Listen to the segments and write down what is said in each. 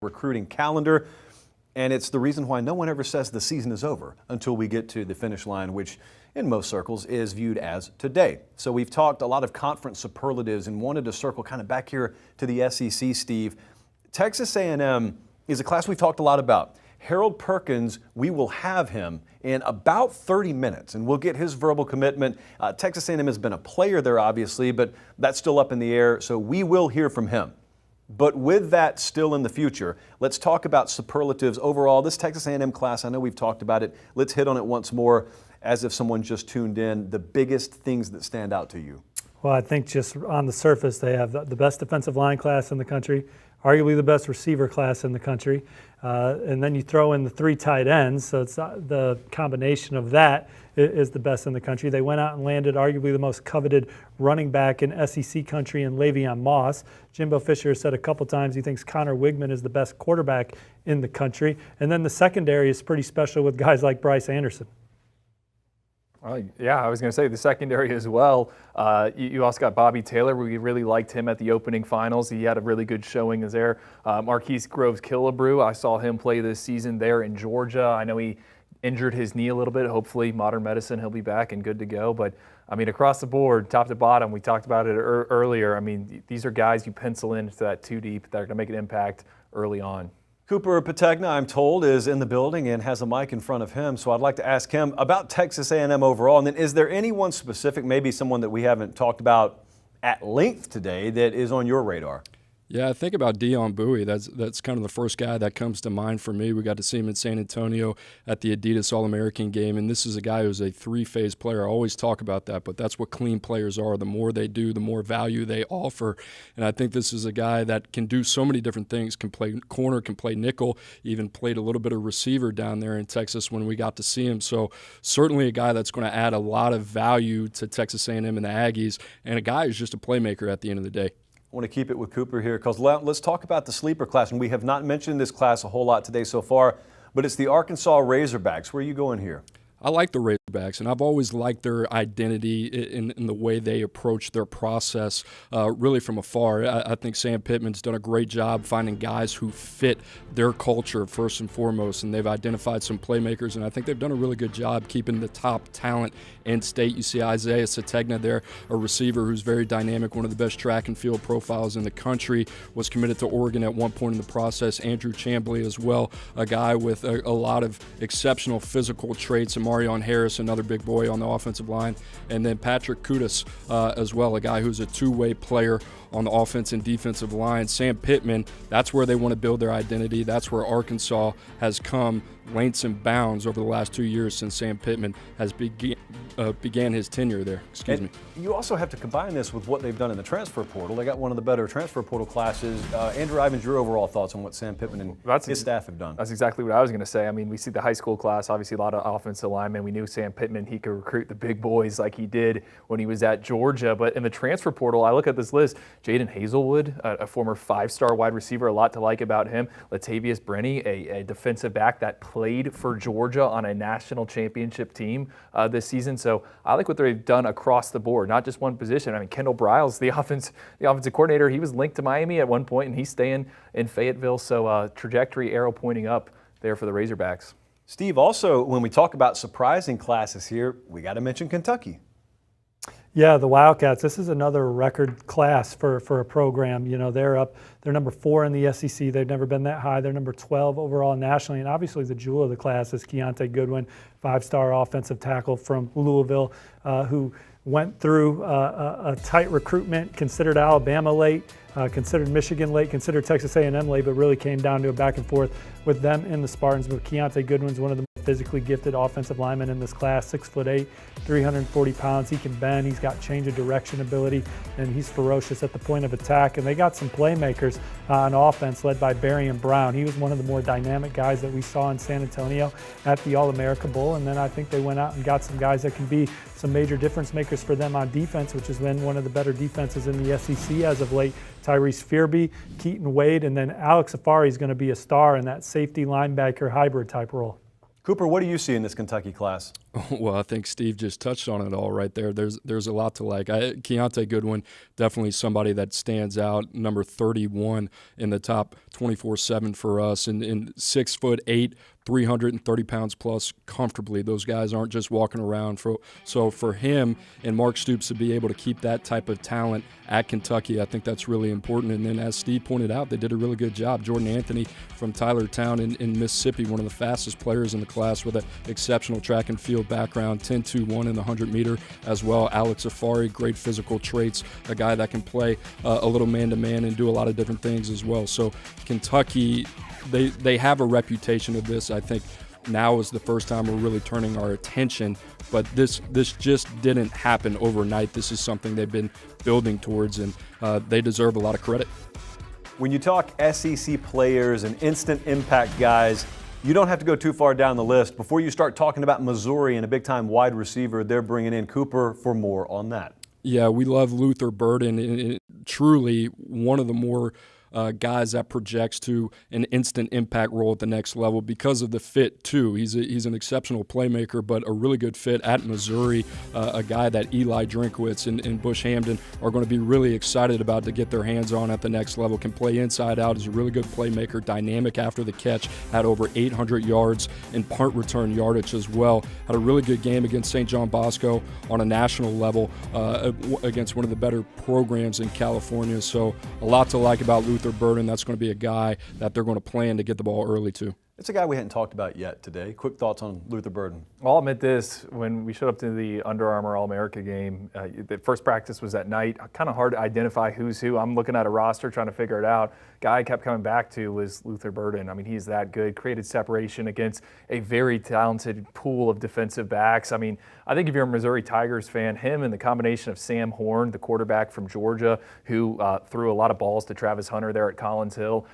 recruiting calendar, and it's the reason why no one ever says the season is over until we get to the finish line, which in most circles is viewed as today. So we've talked a lot of conference superlatives and wanted to circle kind of back here to the SEC, Steve. Texas A&M is a class we've talked a lot about. Harold Perkins, we will have him in about 30 minutes, and we'll get his verbal commitment. Texas A&M has been a player there, obviously, but that's still up in the air, so we will hear from him. But with that still in the future, let's talk about superlatives overall. This Texas A&M class, I know we've talked about it. Let's hit on it once more as if someone just tuned in. The biggest things that stand out to you. Well, I think just on the surface, they have the best defensive line class in the country, arguably the best receiver class in the country. And then you throw in the 3 tight ends, so it's the combination of that is the best in the country. They went out and landed arguably the most coveted running back in SEC country in Le'Veon Moss. Jimbo Fisher said a couple times he thinks Connor Wigman is the best quarterback in the country. And then the secondary is pretty special with guys like Bryce Anderson. Well, yeah, I was going to say the secondary as well. You also got Bobby Taylor. We really liked him at the opening finals. He had a really good showing there. Marquise Groves-Killebrew, I saw him play this season there in Georgia. I know he injured his knee a little bit. Hopefully, modern medicine, he'll be back and good to go. But, I mean, across the board, top to bottom, we talked about it earlier. I mean, these are guys you pencil into that 2 deep that are going to make an impact early on. Cooper Pategna, I'm told, is in the building and has a mic in front of him, so I'd like to ask him about Texas A&M overall. And then is there anyone specific, maybe someone that we haven't talked about at length today, that is on your radar? Yeah, I think about Dion Bowie. That's kind of the first guy that comes to mind for me. We got to see him in San Antonio at the Adidas All-American game, and this is a guy who's a 3-phase player. I always talk about that, but that's what clean players are. The more they do, the more value they offer, and I think this is a guy that can do so many different things, can play corner, can play nickel, even played a little bit of receiver down there in Texas when we got to see him. So certainly a guy that's going to add a lot of value to Texas A&M and the Aggies, and a guy who's just a playmaker at the end of the day. I want to keep it with Cooper here because let's talk about the sleeper class. And we have not mentioned this class a whole lot today so far, but it's the Arkansas Razorbacks. Where are you going here? I like the Razorbacks, and I've always liked their identity in the way they approach their process really from afar. I think Sam Pittman's done a great job finding guys who fit their culture first and foremost, and they've identified some playmakers, and I think they've done a really good job keeping the top talent in state. You see Isaiah Sategna there, a receiver who's very dynamic, one of the best track and field profiles in the country, was committed to Oregon at one point in the process. Andrew Chamblee as well, a guy with a lot of exceptional physical traits, and Marion Harris, another big boy on the offensive line, and then Patrick Kutas as well, a guy who's a 2-way player on the offense and defensive line. Sam Pittman, that's where they want to build their identity. That's where Arkansas has come lengths and bounds over the last 2 years since Sam Pittman has began his tenure there. Excuse me. You also have to combine this with what they've done in the transfer portal. They got one of the better transfer portal classes. Andrew Ivins, your overall thoughts on what Sam Pittman and his staff have done? That's exactly what I was going to say. I mean, we see the high school class, obviously a lot of offensive linemen. We knew Sam Pittman, he could recruit the big boys like he did when he was at Georgia. But in the transfer portal, I look at this list, Jaden Hazelwood, a former 5-star wide receiver, a lot to like about him. Latavius Brenny, a defensive back that played for Georgia on a national championship team this season. So I like what they've done across the board, not just one position. I mean, Kendall Briles, the offensive coordinator, he was linked to Miami at one point, and he's staying in Fayetteville. So trajectory arrow pointing up there for the Razorbacks. Steve, also, when we talk about surprising classes here, we got to mention Kentucky. Yeah, the Wildcats, this is another record class for a program. You know, they're number 4 in the SEC. They've never been that high. They're number 12 overall nationally. And obviously the jewel of the class is Keontae Goodwin, 5-star offensive tackle from Louisville, who went through a tight recruitment, considered Alabama late, considered Michigan late, considered Texas A&M late, but really came down to a back and forth with them in the Spartans. But Keontae Goodwin's one of the physically gifted offensive linemen in this class, 6'8", 340 pounds. He can bend, he's got change of direction ability, and he's ferocious at the point of attack. And they got some playmakers on offense led by Barry Brown. He was one of the more dynamic guys that we saw in San Antonio at the All-America Bowl. And then I think they went out and got some guys that can be some major difference makers for them on defense, which has been one of the better defenses in the SEC as of late. Tyrese Fearby, Keaton Wade, and then Alex Afari is going to be a star in that safety linebacker hybrid type role. Cooper, what do you see in this Kentucky class? Well, I think Steve just touched on it all right there. There's a lot to like. Keontae Goodwin, definitely somebody that stands out, number 31 in the top 24/7 for us, and 6'8", 330 pounds plus comfortably. Those guys aren't just walking around. So for him and Mark Stoops to be able to keep that type of talent at Kentucky, I think that's really important. And then as Steve pointed out, they did a really good job. Jordan Anthony from Tylertown in Mississippi, one of the fastest players in the class with an exceptional track and field background, 10.21 in the 100-meter as well. Alex Afari, great physical traits, a guy that can play a little man-to-man and do a lot of different things as well. So Kentucky, they have a reputation of this. I think now is the first time we're really turning our attention, but this just didn't happen overnight. This is something they've been building towards, and they deserve a lot of credit. When you talk SEC players and instant impact guys, you don't have to go too far down the list before you start talking about Missouri and a big-time wide receiver they're bringing in. Cooper, for more on that. Yeah, we love Luther Burden, and truly one of the more guys that projects to an instant impact role at the next level because of the fit too. He's an exceptional playmaker, but a really good fit at Missouri. A guy that Eli Drinkwitz and Bush Hamden are going to be really excited about to get their hands on at the next level. Can play inside out. Is a really good playmaker. Dynamic after the catch. Had over 800 yards in punt return yardage as well. Had a really good game against St. John Bosco on a national level against one of the better programs in California. So a lot to like about Luther Burden. That's going to be a guy that they're going to plan to get the ball early to. It's a guy we hadn't talked about yet today. Quick thoughts on Luther Burden. I'll admit this, when we showed up to the Under Armour All-America game, the first practice was at night. Kind of hard to identify who's who. I'm looking at a roster trying to figure it out. Guy I kept coming back to was Luther Burden. I mean, he's that good. Created separation against a very talented pool of defensive backs. I mean, I think if you're a Missouri Tigers fan, him and the combination of Sam Horn, the quarterback from Georgia, who threw a lot of balls to Travis Hunter there at Collins Hill,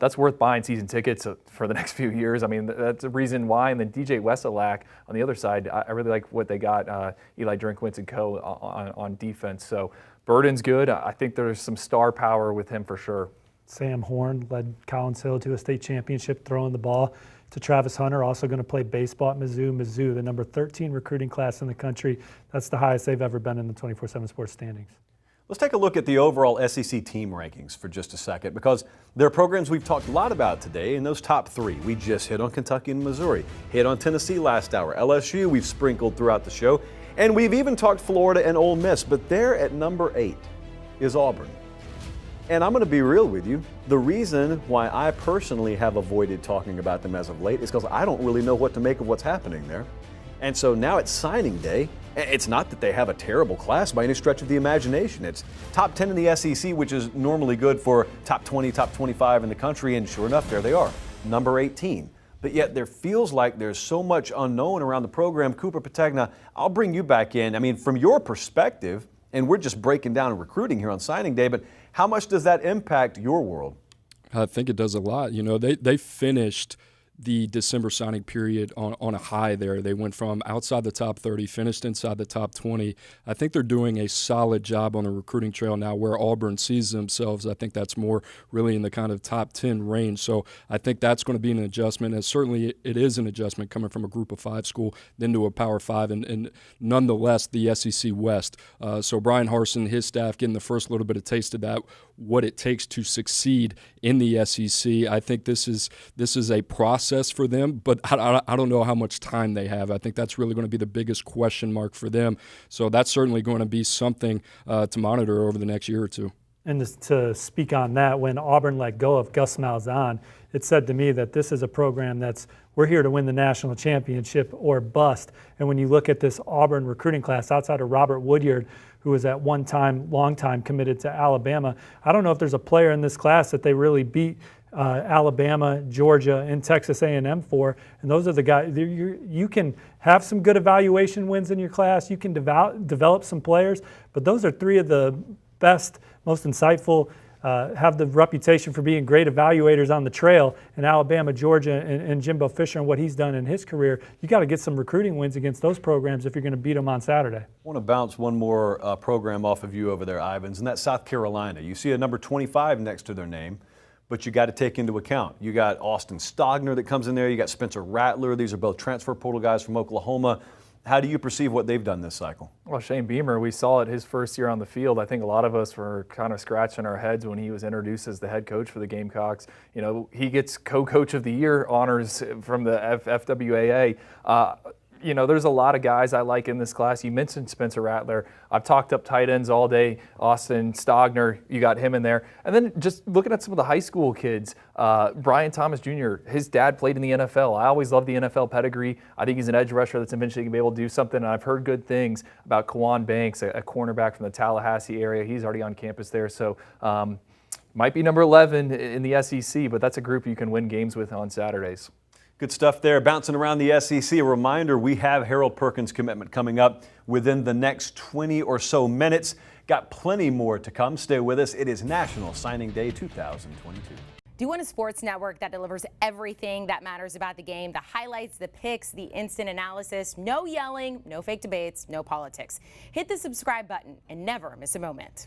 that's worth buying season tickets for the next few years. I mean, that's a reason why. And then DJ Wesolak on the other side, I really like what they got, Eli Drinkwitz and co. on defense. So Burden's good. I think there's some star power with him for sure. Sam Horn led Collins Hill to a state championship throwing the ball to Travis Hunter, also going to play baseball at Mizzou. Mizzou, the number 13 recruiting class in the country. That's the highest they've ever been in the 24/7 Sports standings. Let's take a look at the overall SEC team rankings for just a second, because there are programs we've talked a lot about today in those top three. We just hit on Kentucky and Missouri, hit on Tennessee last hour. LSU we've sprinkled throughout the show, and we've even talked Florida and Ole Miss, but there at number 8 is Auburn. And I'm going to be real with you. The reason why I personally have avoided talking about them as of late is because I don't really know what to make of what's happening there. And so now it's signing day. It's not that they have a terrible class by any stretch of the imagination. It's top 10 in the SEC, which is normally good for top 20, top 25 in the country. And sure enough, there they are, number 18. But yet there feels like there's so much unknown around the program. Cooper Pategna, I'll bring you back in. I mean, from your perspective, and we're just breaking down recruiting here on signing day, but how much does that impact your world? I think it does a lot. You know, they finished the December signing period on a high there. They went from outside the top 30, finished inside the top 20. I think they're doing a solid job on the recruiting trail now where Auburn sees themselves. I think that's more really in the kind of top 10 range. So I think that's going to be an adjustment, and certainly it is an adjustment coming from a group of 5 school, then to a Power 5, and nonetheless the SEC West. So Brian Harsin, his staff, getting the first little bit of taste of that, what it takes to succeed in the SEC. I think this is a process for them, but I don't know how much time they have. I think that's really going to be the biggest question mark for them. So that's certainly going to be something to monitor over the next year or two. And to speak on that, when Auburn let go of Gus Malzahn, it said to me that this is a program we're here to win the national championship or bust. And when you look at this Auburn recruiting class, outside of Robert Woodyard, who was at one time, long time committed to Alabama, I don't know if there's a player in this class that they really beat Alabama, Georgia, and Texas A&M for. And those are the guys. You can have some good evaluation wins in your class. You can develop some players, but those are 3 of the best, most insightful, have the reputation for being great evaluators on the trail. And Alabama, Georgia, and Jimbo Fisher and what he's done in his career, you got to get some recruiting wins against those programs if you're going to beat them on Saturday. I want to bounce one more program off of you over there, Ivans, and that's South Carolina. You see a number 25 next to their name, but you got to take into account, you got Austin Stogner that comes in there, you got Spencer Rattler. These are both transfer portal guys from Oklahoma. How do you perceive what they've done this cycle? Well, Shane Beamer, we saw it his first year on the field. I think a lot of us were kind of scratching our heads when he was introduced as the head coach for the Gamecocks. You know, he gets co-coach of the year honors from the FWAA. You know, there's a lot of guys I like in this class. You mentioned Spencer Rattler. I've talked up tight ends all day. Austin Stogner, you got him in there. And then just looking at some of the high school kids, Brian Thomas Jr., his dad played in the NFL. I always love the NFL pedigree. I think he's an edge rusher that's eventually going to be able to do something. And I've heard good things about Kawan Banks, a cornerback from the Tallahassee area. He's already on campus there. So might be number 11 in the SEC, but that's a group you can win games with on Saturdays. Good stuff there. Bouncing around the SEC, a reminder, we have Harold Perkins' commitment coming up within the next 20 or so minutes. Got plenty more to come. Stay with us. It is National Signing Day 2022. Do you want a sports network that delivers everything that matters about the game? The highlights, the picks, the instant analysis, no yelling, no fake debates, no politics. Hit the subscribe button and never miss a moment.